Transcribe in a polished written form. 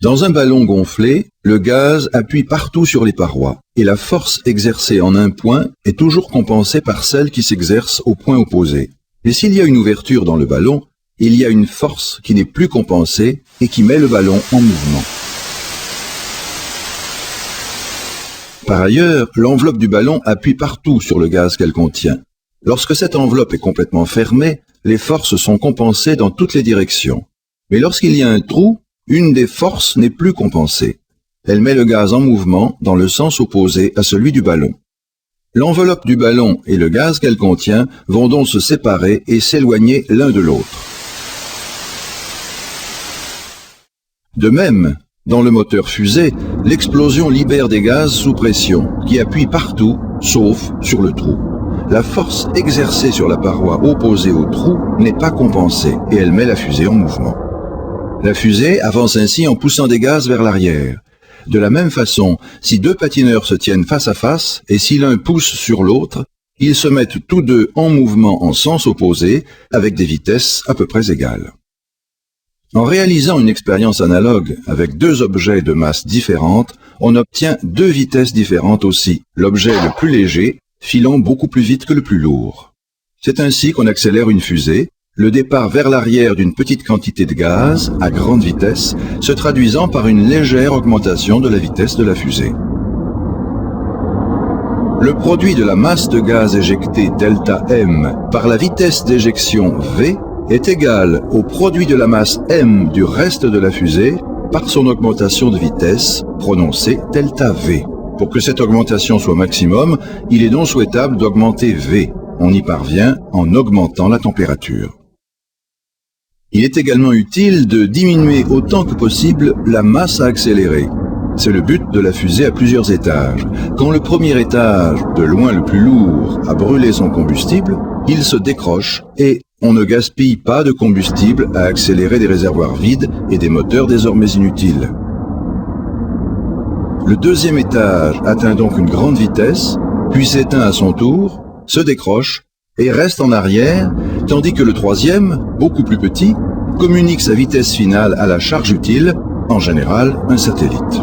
Dans un ballon gonflé, le gaz appuie partout sur les parois, et la force exercée en un point est toujours compensée par celle qui s'exerce au point opposé. Mais s'il y a une ouverture dans le ballon, il y a une force qui n'est plus compensée et qui met le ballon en mouvement. Par ailleurs, l'enveloppe du ballon appuie partout sur le gaz qu'elle contient. Lorsque cette enveloppe est complètement fermée, les forces sont compensées dans toutes les directions. Mais lorsqu'il y a un trou, une des forces n'est plus compensée. Elle met le gaz en mouvement dans le sens opposé à celui du ballon. L'enveloppe du ballon et le gaz qu'elle contient vont donc se séparer et s'éloigner l'un de l'autre. De même, dans le moteur fusée, l'explosion libère des gaz sous pression, qui appuient partout, sauf sur le trou. La force exercée sur la paroi opposée au trou n'est pas compensée et elle met la fusée en mouvement. La fusée avance ainsi en poussant des gaz vers l'arrière. De la même façon, si deux patineurs se tiennent face à face et si l'un pousse sur l'autre, ils se mettent tous deux en mouvement en sens opposé avec des vitesses à peu près égales. En réalisant une expérience analogue avec deux objets de masse différentes, on obtient deux vitesses différentes aussi, l'objet le plus léger filant beaucoup plus vite que le plus lourd. C'est ainsi qu'on accélère une fusée, le départ vers l'arrière d'une petite quantité de gaz à grande vitesse, se traduisant par une légère augmentation de la vitesse de la fusée. Le produit de la masse de gaz éjectée ΔM par la vitesse d'éjection V est égal au produit de la masse M du reste de la fusée par son augmentation de vitesse, prononcée ΔV. Pour que cette augmentation soit maximum, il est donc souhaitable d'augmenter V. On y parvient en augmentant la température. Il est également utile de diminuer autant que possible la masse à accélérer. C'est le but de la fusée à plusieurs étages. Quand le premier étage, de loin le plus lourd, a brûlé son combustible, il se décroche et on ne gaspille pas de combustible à accélérer des réservoirs vides et des moteurs désormais inutiles. Le deuxième étage atteint donc une grande vitesse, puis s'éteint à son tour, se décroche et reste en arrière, tandis que le troisième, beaucoup plus petit, communique sa vitesse finale à la charge utile, en général un satellite.